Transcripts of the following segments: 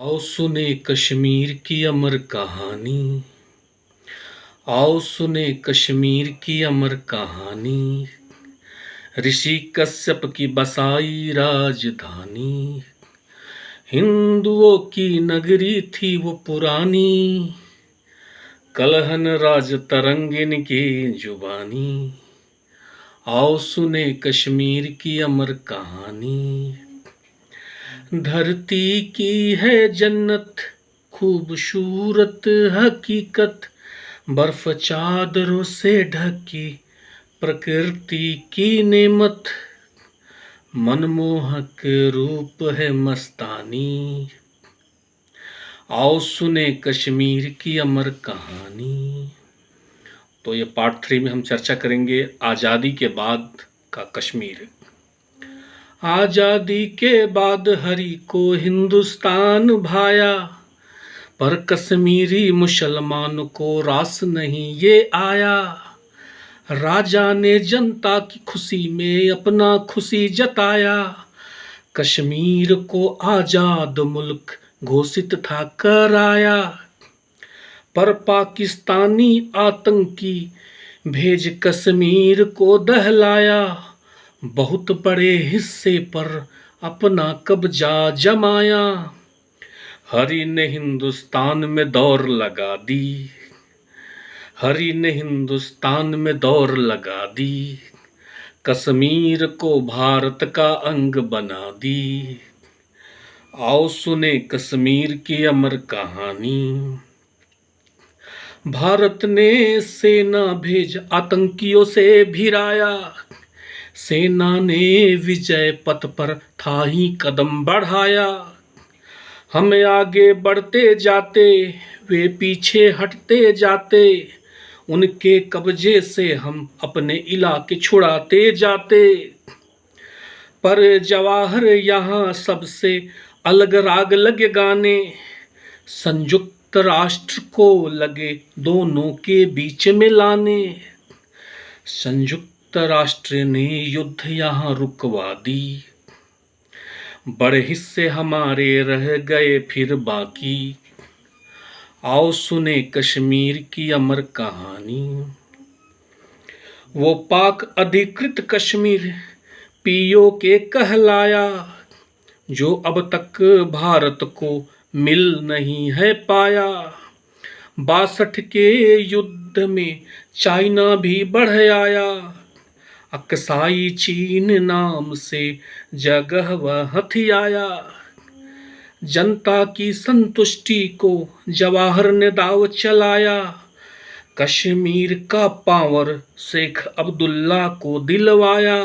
आओ सुने कश्मीर की अमर कहानी। आओ सुने कश्मीर की अमर कहानी। ऋषि कश्यप की बसाई राजधानी। हिंदुओं की नगरी थी वो पुरानी। कलहन राज तरंगिन की जुबानी। आओ सुने कश्मीर की अमर कहानी। धरती की है जन्नत खूबसूरत हकीकत। बर्फ चादरों से ढकी प्रकृति की नेमत। मनमोहक रूप है मस्तानी। आओ सुने कश्मीर की अमर कहानी। तो ये पार्ट 3 में हम चर्चा करेंगे आज़ादी के बाद का कश्मीर। आजादी के बाद हरि को हिंदुस्तान भाया, पर कश्मीरी मुसलमान को रास नहीं ये आया। राजा ने जनता की खुशी में अपना खुशी जताया। कश्मीर को आजाद मुल्क घोषित था कराया, पर पाकिस्तानी आतंकी भेज कश्मीर को दहलाया। बहुत बड़े हिस्से पर अपना कब्जा जमाया। हरि ने हिंदुस्तान में दौर लगा दी। हरि ने हिंदुस्तान में दौर लगा दी। कश्मीर को भारत का अंग बना दी। आओ सुने कश्मीर की अमर कहानी। भारत ने सेना भेज आतंकियों से भिड़ाया। सेना ने विजय पथ पर था ही कदम बढ़ाया। हम आगे बढ़ते जाते वे पीछे हटते जाते। उनके कब्जे से हम अपने इलाके छुड़ाते जाते। पर जवाहर यहाँ सबसे अलग राग लगे गाने। संयुक्त राष्ट्र को लगे दोनों के बीच में लाने। संयुक्त राष्ट्र ने युद्ध यहाँ रुकवा दी। बड़े हिस्से हमारे रह गए फिर बाकी। आओ सुने कश्मीर की अमर कहानी। वो पाक अधिकृत कश्मीर पीओके कहलाया, जो अब तक भारत को मिल नहीं है पाया। 62 के युद्ध में चाइना भी बढ़ आया। अक्साई चीन नाम से जगह वह हथियाया। जनता की संतुष्टि को जवाहर ने दाव चलाया। कश्मीर का पावर शेख अब्दुल्ला को दिलवाया।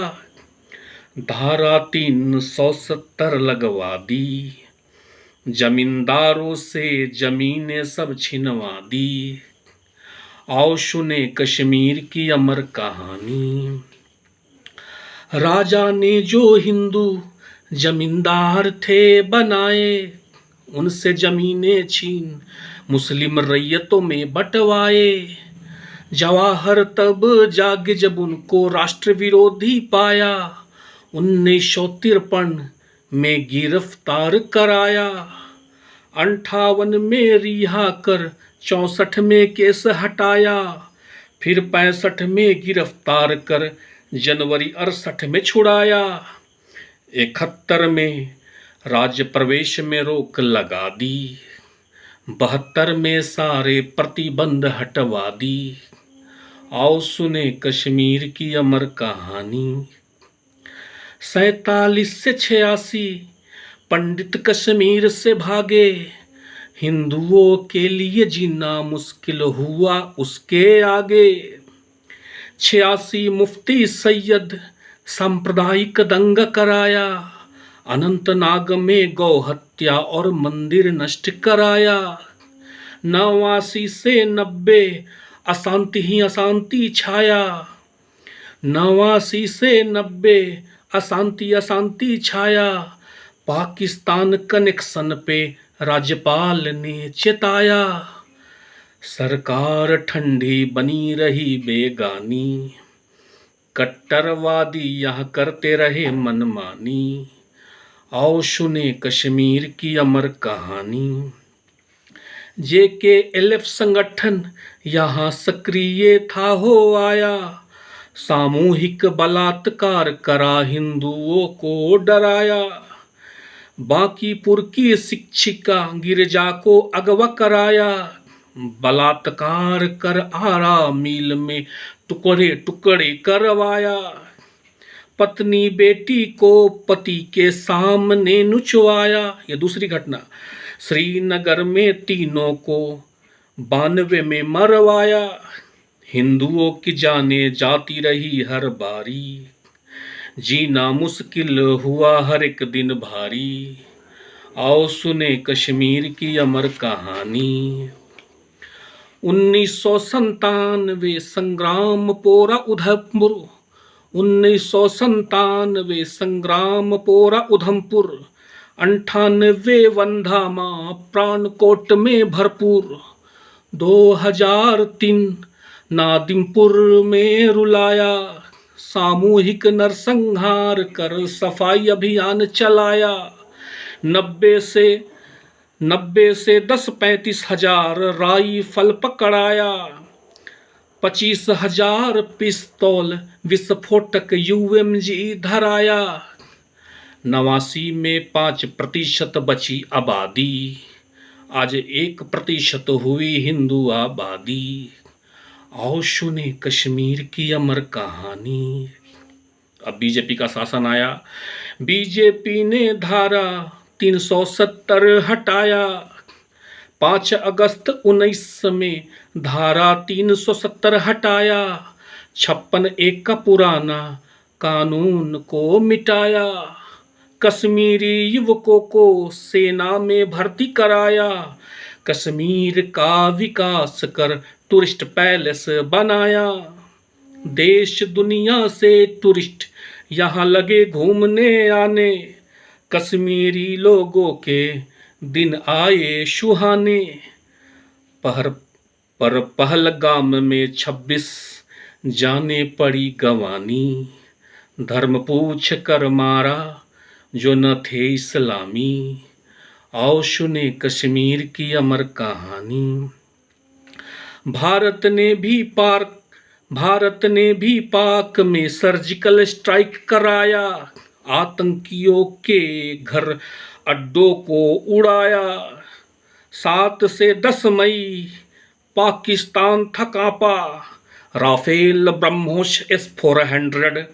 धारा 370 लगवा दी। जमींदारों से जमीनें सब छिनवा दी। आओ सुने कश्मीर की अमर कहानी। राजा ने जो हिंदू जमींदार थे बनाए, उनसे जमीनें छीन मुस्लिम रैयतों में बंटवाए। जवाहर तब जागे जब उनको राष्ट्र विरोधी पाया। 1953 में गिरफ्तार कराया। 58 में रिहा कर 64 में केस हटाया। फिर 65 में गिरफ्तार कर जनवरी 68 में छुड़ाया। 71 में राज्य प्रवेश में रोक लगा दी। 72 में सारे प्रतिबंध हटवा दी। आओ सुने कश्मीर की अमर कहानी। 47 से 86 पंडित कश्मीर से भागे। हिंदुओं के लिए जीना मुश्किल हुआ उसके आगे। 86 मुफ्ती सैयद सांप्रदायिक दंगा कराया। अनंतनाग में गौ हत्या और मंदिर नष्ट कराया। 89 से 90 अशांति ही अशांति छाया। 89 से 90 अशांति छाया। पाकिस्तान कनेक्शन पे राज्यपाल ने चेताया। सरकार ठंडी बनी रही बेगानी। कट्टरवादी यह करते रहे मनमानी। आओ सुने कश्मीर की अमर कहानी। JKLF संगठन यहाँ सक्रिय था हो आया, सामूहिक बलात्कार करा हिंदुओं को डराया। बांकीपुर की शिक्षिका गिरजा को अगवा कराया, बलात्कार कर आरा मील में टुकड़े टुकड़े करवाया। पत्नी बेटी को पति के सामने नुचवाया। यह दूसरी घटना। श्रीनगर में तीनों को 92 में मरवाया, हिंदुओं की जाने जाती रही हर बारी, जीना मुश्किल हुआ हर एक दिन भारी। आओ सुने कश्मीर की अमर कहानी। 1997 संग्राम पोरा उधमपुर, 1997 संग्राम पोरा उधमपुर, 98 वंधामा प्राणकोट में भरपूर, 2003 नादिमपुर में रुलाया, सामूहिक नरसंहार कर सफाई अभियान चलाया। 90 से 10-35 हजार राइफल पकड़ाया, 25,000 पिस्तौल विस्फोटक UMG धराया। 89 में 5% बची आबादी, आज 1% हुई हिंदू आबादी। आओ सुने कश्मीर की अमर कहानी। अब बीजेपी का शासन आया, बीजेपी ने धारा 370 हटाया। 5 अगस्त 19 में धारा 370 हटाया, 56 का पुराना कानून को मिटाया। कश्मीरी युवकों को सेना में भर्ती कराया, कश्मीर का विकास कर टूरिस्ट पैलेस बनाया। देश दुनिया से टूरिस्ट यहाँ लगे घूमने आने, कश्मीरी लोगों के दिन आए सुहाने। पर पहलगाम में 26 जाने पड़ी गंवानी, धर्म पूछ कर मारा जो न थे इस्लामी। आओ सुने कश्मीर की अमर कहानी। भारत ने भी पाक में सर्जिकल स्ट्राइक कराया, आतंकियों के घर अड्डों को उड़ाया। 7 से 10 मई पाकिस्तान था कांपा, राफेल ब्रह्मोस S-400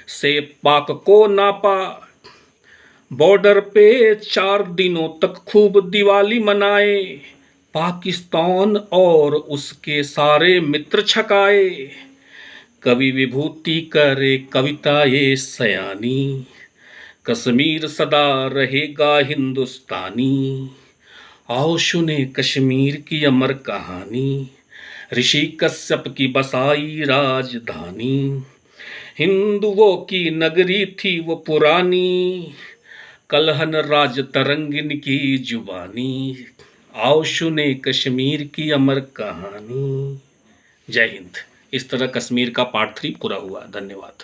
से पाक को नापा। बॉर्डर पे 4 दिनों तक खूब दिवाली मनाए, पाकिस्तान और उसके सारे मित्र छकाए। कवि विभूति करे कविता ये सयानी, कश्मीर सदा रहेगा हिंदुस्तानी। आओ सुने कश्मीर की अमर कहानी। ऋषि कश्यप की बसाई राजधानी, हिंदुओं की नगरी थी वो पुरानी, कलहन राज तरंगिन की जुबानी। आओ सुने कश्मीर की अमर कहानी। जय हिंद। इस तरह कश्मीर का पार्ट 3 पूरा हुआ। धन्यवाद।